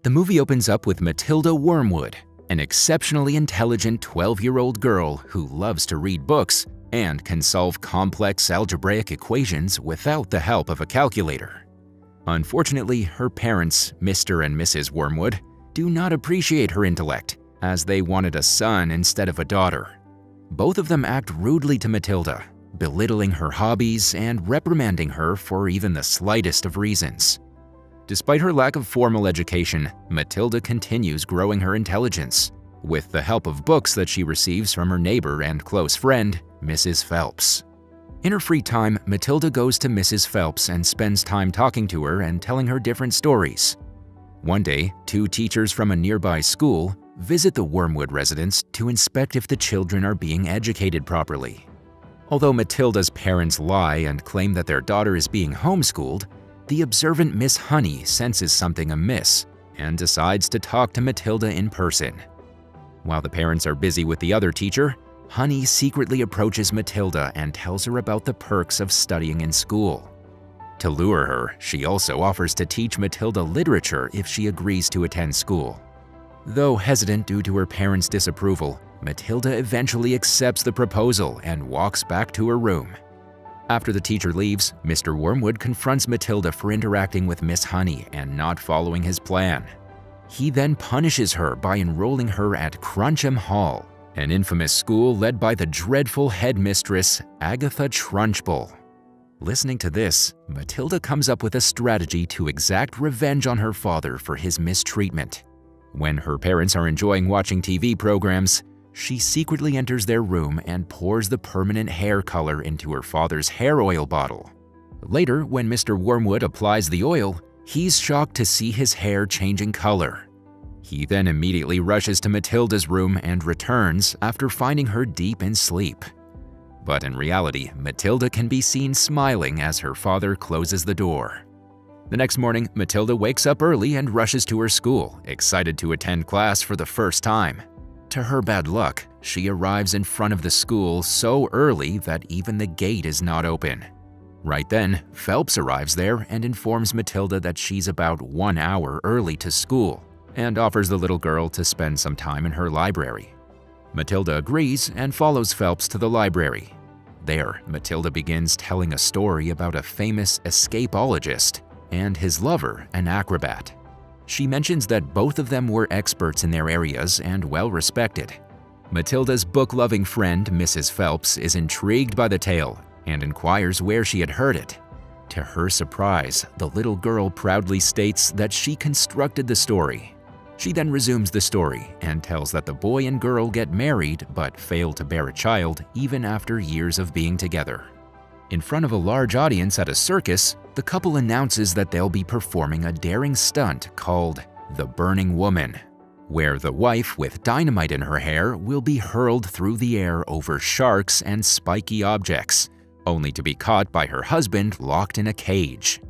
The movie opens up with Matilda Wormwood, an exceptionally intelligent 12-year-old girl who loves to read books and can solve complex algebraic equations without the help of a calculator. Unfortunately, her parents, Mr. and Mrs. Wormwood, do not appreciate her intellect, as they wanted a son instead of a daughter. Both of them act rudely to Matilda, belittling her hobbies and reprimanding her for even the slightest of reasons. Despite her lack of formal education, Matilda continues growing her intelligence, with the help of books that she receives from her neighbor and close friend, Mrs. Phelps. In her free time, Matilda goes to Mrs. Phelps and spends time talking to her and telling her different stories. One day, two teachers from a nearby school visit the Wormwood residence to inspect if the children are being educated properly. Although Matilda's parents lie and claim that their daughter is being homeschooled, the observant Miss Honey senses something amiss and decides to talk to Matilda in person. While the parents are busy with the other teacher, Honey secretly approaches Matilda and tells her about the perks of studying in school. To lure her, she also offers to teach Matilda literature if she agrees to attend school. Though hesitant due to her parents' disapproval, Matilda eventually accepts the proposal and walks back to her room. After the teacher leaves, Mr. Wormwood confronts Matilda for interacting with Miss Honey and not following his plan. He then punishes her by enrolling her at Cruncham Hall, an infamous school led by the dreadful headmistress, Agatha Trunchbull. Listening to this, Matilda comes up with a strategy to exact revenge on her father for his mistreatment. When her parents are enjoying watching TV programs, she secretly enters their room and pours the permanent hair color into her father's hair oil bottle. Later, when Mr. Wormwood applies the oil, he's shocked to see his hair changing color. He then immediately rushes to Matilda's room and returns after finding her deep in sleep. But in reality, Matilda can be seen smiling as her father closes the door. The next morning, Matilda wakes up early and rushes to her school, excited to attend class for the first time. To her bad luck, she arrives in front of the school so early that even the gate is not open. Right then, Phelps arrives there and informs Matilda that she's about 1 hour early to school and offers the little girl to spend some time in her library. Matilda agrees and follows Phelps to the library. There, Matilda begins telling a story about a famous escapologist and his lover, an acrobat. She mentions that both of them were experts in their areas and well-respected. Matilda's book-loving friend, Mrs. Phelps, is intrigued by the tale and inquires where she had heard it. To her surprise, the little girl proudly states that she constructed the story. She then resumes the story and tells that the boy and girl get married but fail to bear a child even after years of being together. In front of a large audience at a circus, the couple announces that they'll be performing a daring stunt called The Burning Woman, where the wife with dynamite in her hair will be hurled through the air over sharks and spiky objects, only to be caught by her husband locked in a cage.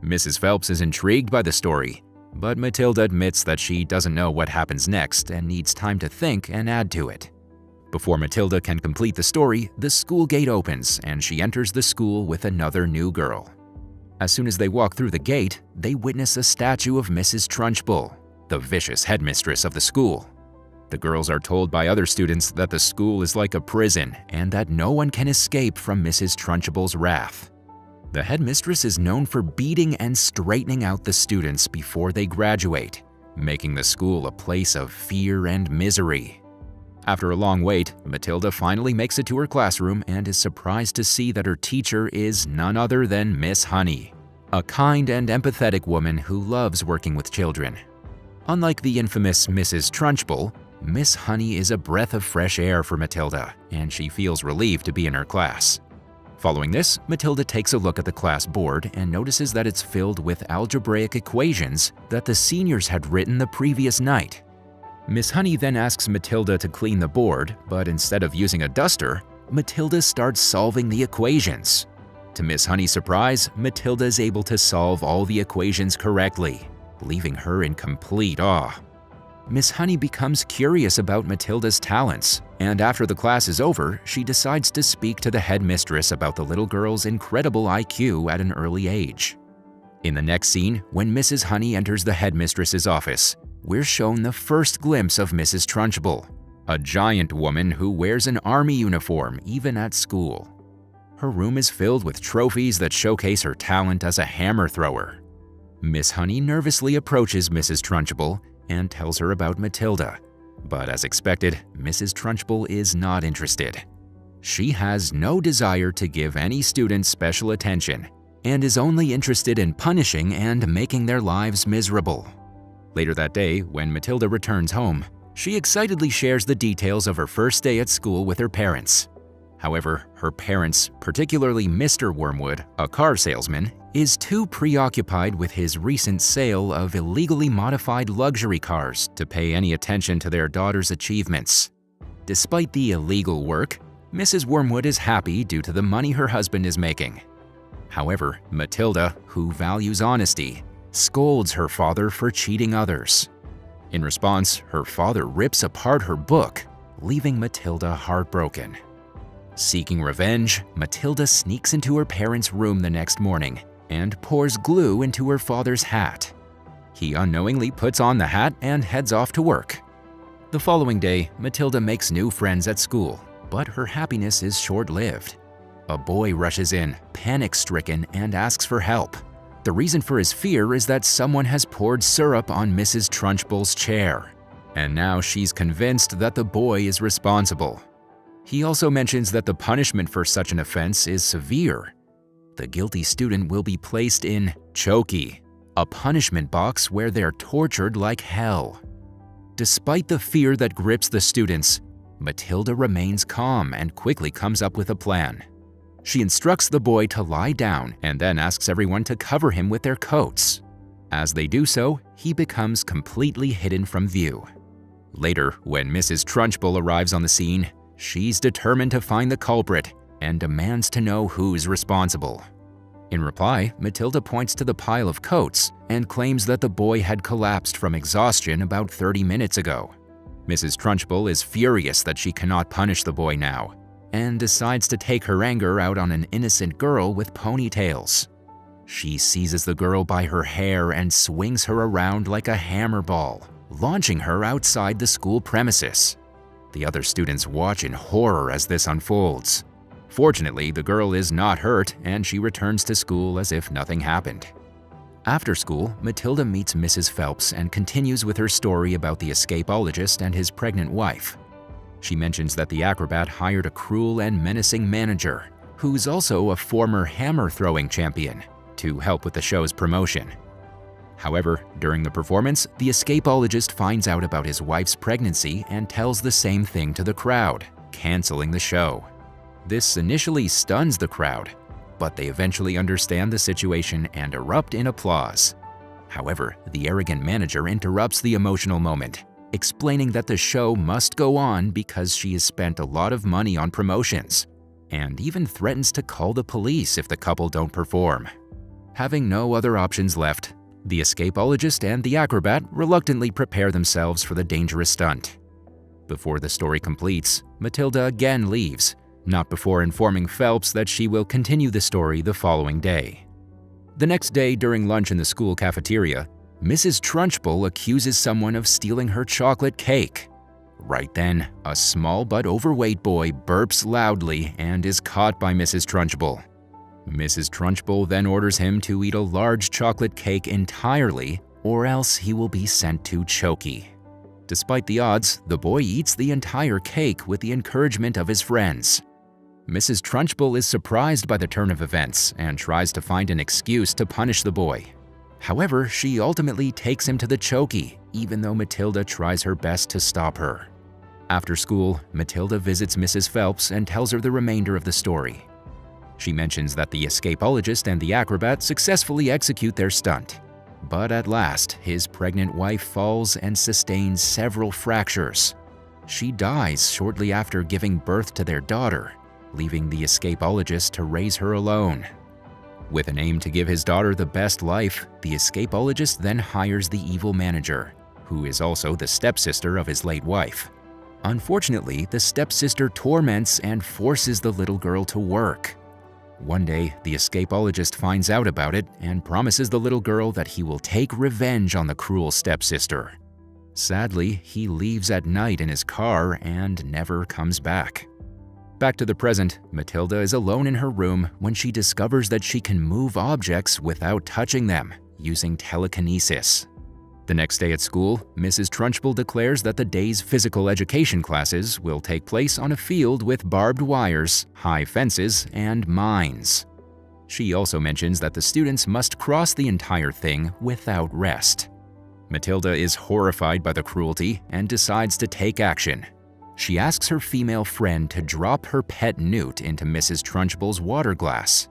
Mrs. Phelps is intrigued by the story, but Matilda admits that she doesn't know what happens next and needs time to think and add to it. Before Matilda can complete the story, the school gate opens and she enters the school with another new girl. As soon as they walk through the gate, they witness a statue of Mrs. Trunchbull, the vicious headmistress of the school. The girls are told by other students that the school is like a prison and that no one can escape from Mrs. Trunchbull's wrath. The headmistress is known for beating and straightening out the students before they graduate, making the school a place of fear and misery. After a long wait, Matilda finally makes it to her classroom and is surprised to see that her teacher is none other than Miss Honey, a kind and empathetic woman who loves working with children. Unlike the infamous Mrs. Trunchbull, Miss Honey is a breath of fresh air for Matilda, and she feels relieved to be in her class. Following this, Matilda takes a look at the class board and notices that it's filled with algebraic equations that the seniors had written the previous night. Miss Honey then asks Matilda to clean the board, but instead of using a duster, Matilda starts solving the equations. To Miss Honey's surprise, Matilda is able to solve all the equations correctly, leaving her in complete awe. Miss Honey becomes curious about Matilda's talents, and after the class is over, she decides to speak to the headmistress about the little girl's incredible IQ at an early age. In the next scene, when Mrs. Honey enters the headmistress's office, we're shown the first glimpse of Mrs. Trunchbull, a giant woman who wears an army uniform even at school. Her room is filled with trophies that showcase her talent as a hammer thrower. Miss Honey nervously approaches Mrs. Trunchbull and tells her about Matilda, but as expected, Mrs. Trunchbull is not interested. She has no desire to give any student special attention and is only interested in punishing and making their lives miserable. Later that day, when Matilda returns home, she excitedly shares the details of her first day at school with her parents. However, her parents, particularly Mr. Wormwood, a car salesman, is too preoccupied with his recent sale of illegally modified luxury cars to pay any attention to their daughter's achievements. Despite the illegal work, Mrs. Wormwood is happy due to the money her husband is making. However, Matilda, who values honesty, scolds her father for cheating others. In response, her father rips apart her book, leaving Matilda heartbroken. Seeking revenge, Matilda sneaks into her parents' room the next morning and pours glue into her father's hat. He unknowingly puts on the hat and heads off to work. The following day, Matilda makes new friends at school, but her happiness is short-lived. A boy rushes in, panic-stricken, and asks for help. The reason for his fear is that someone has poured syrup on Mrs. Trunchbull's chair, and now she's convinced that the boy is responsible. He also mentions that the punishment for such an offense is severe. The guilty student will be placed in chokey, a punishment box where they're tortured like hell. Despite the fear that grips the students, Matilda remains calm and quickly comes up with a plan. She instructs the boy to lie down and then asks everyone to cover him with their coats. As they do so, he becomes completely hidden from view. Later, when Mrs. Trunchbull arrives on the scene, she's determined to find the culprit and demands to know who's responsible. In reply, Matilda points to the pile of coats and claims that the boy had collapsed from exhaustion about 30 minutes ago. Mrs. Trunchbull is furious that she cannot punish the boy now, and decides to take her anger out on an innocent girl with ponytails. She seizes the girl by her hair and swings her around like a hammer ball, launching her outside the school premises. The other students watch in horror as this unfolds. Fortunately, the girl is not hurt and she returns to school as if nothing happened. After school, Matilda meets Mrs. Phelps and continues with her story about the escapologist and his pregnant wife. She mentions that the acrobat hired a cruel and menacing manager, who's also a former hammer-throwing champion, to help with the show's promotion. However, during the performance, the escapologist finds out about his wife's pregnancy and tells the same thing to the crowd, canceling the show. This initially stuns the crowd, but they eventually understand the situation and erupt in applause. However, the arrogant manager interrupts the emotional moment, explaining that the show must go on because she has spent a lot of money on promotions, and even threatens to call the police if the couple don't perform. Having no other options left, the escapologist and the acrobat reluctantly prepare themselves for the dangerous stunt. Before the story completes, Matilda again leaves, not before informing Phelps that she will continue the story the following day. The next day during lunch in the school cafeteria, Mrs. Trunchbull accuses someone of stealing her chocolate cake. Right then, a small but overweight boy burps loudly and is caught by Mrs. Trunchbull. Mrs. Trunchbull then orders him to eat a large chocolate cake entirely, or else he will be sent to chokey. Despite the odds, the boy eats the entire cake with the encouragement of his friends. Mrs. Trunchbull is surprised by the turn of events and tries to find an excuse to punish the boy. However, she ultimately takes him to the chokey, even though Matilda tries her best to stop her. After school, Matilda visits Mrs. Phelps and tells her the remainder of the story. She mentions that the escapologist and the acrobat successfully execute their stunt. But at last, his pregnant wife falls and sustains several fractures. She dies shortly after giving birth to their daughter, leaving the escapologist to raise her alone. With an aim to give his daughter the best life, the escapologist then hires the evil manager, who is also the stepsister of his late wife. Unfortunately, the stepsister torments and forces the little girl to work. One day, the escapologist finds out about it and promises the little girl that he will take revenge on the cruel stepsister. Sadly, he leaves at night in his car and never comes back. Back to the present, Matilda is alone in her room when she discovers that she can move objects without touching them, using telekinesis. The next day at school, Mrs. Trunchbull declares that the day's physical education classes will take place on a field with barbed wires, high fences, and mines. She also mentions that the students must cross the entire thing without rest. Matilda is horrified by the cruelty and decides to take action. She asks her female friend to drop her pet newt into Mrs. Trunchbull's water glass.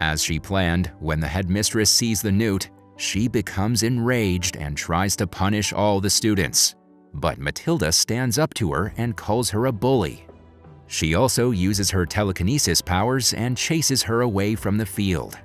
As she planned, when the headmistress sees the newt, she becomes enraged and tries to punish all the students. But Matilda stands up to her and calls her a bully. She also uses her telekinesis powers and chases her away from the field.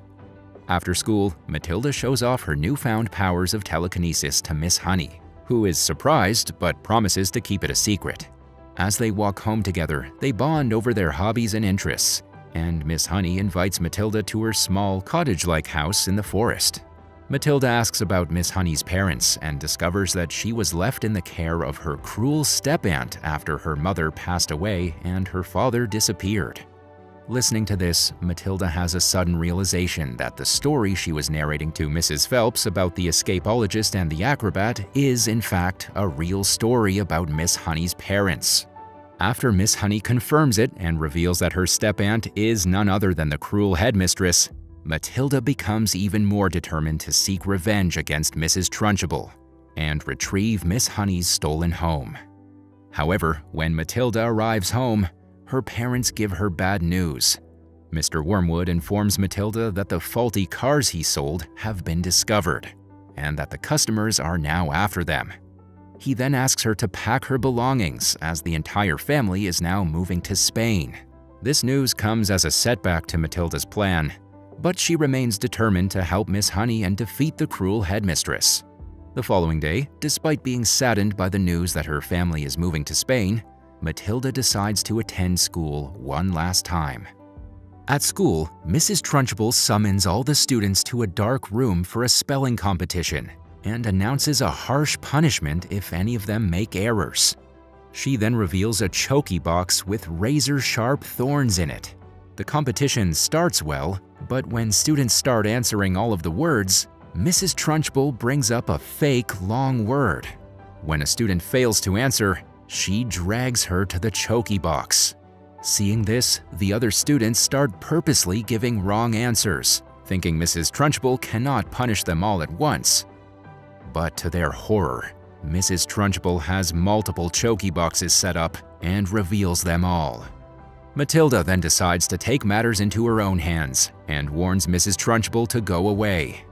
After school, Matilda shows off her newfound powers of telekinesis to Miss Honey, who is surprised but promises to keep it a secret. As they walk home together, they bond over their hobbies and interests, and Miss Honey invites Matilda to her small cottage-like house in the forest. Matilda asks about Miss Honey's parents and discovers that she was left in the care of her cruel step-aunt after her mother passed away and her father disappeared. Listening to this, Matilda has a sudden realization that the story she was narrating to Mrs. Phelps about the escapologist and the acrobat is, in fact, a real story about Miss Honey's parents. After Miss Honey confirms it and reveals that her step-aunt is none other than the cruel headmistress, Matilda becomes even more determined to seek revenge against Mrs. Trunchbull and retrieve Miss Honey's stolen home. However, when Matilda arrives home, her parents give her bad news. Mr. Wormwood informs Matilda that the faulty cars he sold have been discovered, and that the customers are now after them. He then asks her to pack her belongings as the entire family is now moving to Spain. This news comes as a setback to Matilda's plan, but she remains determined to help Miss Honey and defeat the cruel headmistress. The following day, despite being saddened by the news that her family is moving to Spain, Matilda decides to attend school one last time. At school, Mrs. Trunchbull summons all the students to a dark room for a spelling competition and announces a harsh punishment if any of them make errors. She then reveals a choky box with razor-sharp thorns in it. The competition starts well, but when students start answering all of the words, Mrs. Trunchbull brings up a fake long word. When a student fails to answer, she drags her to the choky box. Seeing this, the other students start purposely giving wrong answers, thinking Mrs. Trunchbull cannot punish them all at once. But to their horror, Mrs. Trunchbull has multiple choky boxes set up and reveals them all. Matilda then decides to take matters into her own hands and warns Mrs. Trunchbull to go away.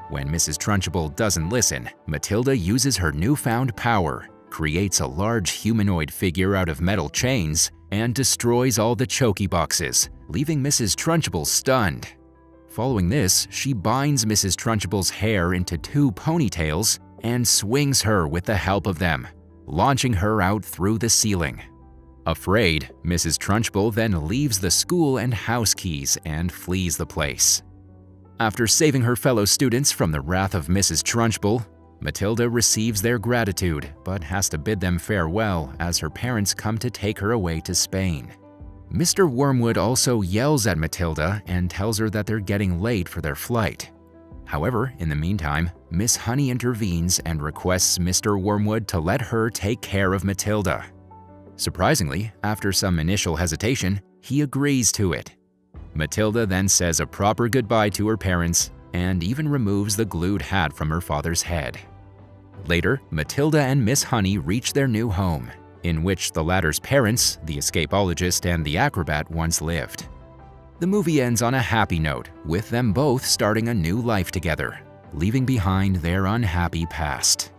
When Mrs. Trunchbull doesn't listen, Matilda uses her newfound power, creates a large humanoid figure out of metal chains, and destroys all the choky boxes, leaving Mrs. Trunchbull stunned. Following this, she binds Mrs. Trunchbull's hair into 2 ponytails and swings her with the help of them, launching her out through the ceiling. Afraid, Mrs. Trunchbull then leaves the school and house keys and flees the place. After saving her fellow students from the wrath of Mrs. Trunchbull, Matilda receives their gratitude but has to bid them farewell as her parents come to take her away to Spain. Mr. Wormwood also yells at Matilda and tells her that they're getting late for their flight. However, in the meantime, Miss Honey intervenes and requests Mr. Wormwood to let her take care of Matilda. Surprisingly, after some initial hesitation, he agrees to it. Matilda then says a proper goodbye to her parents and even removes the glued hat from her father's head. Later, Matilda and Miss Honey reach their new home, in which the latter's parents, the escapologist and the acrobat, once lived. The movie ends on a happy note, with them both starting a new life together, leaving behind their unhappy past.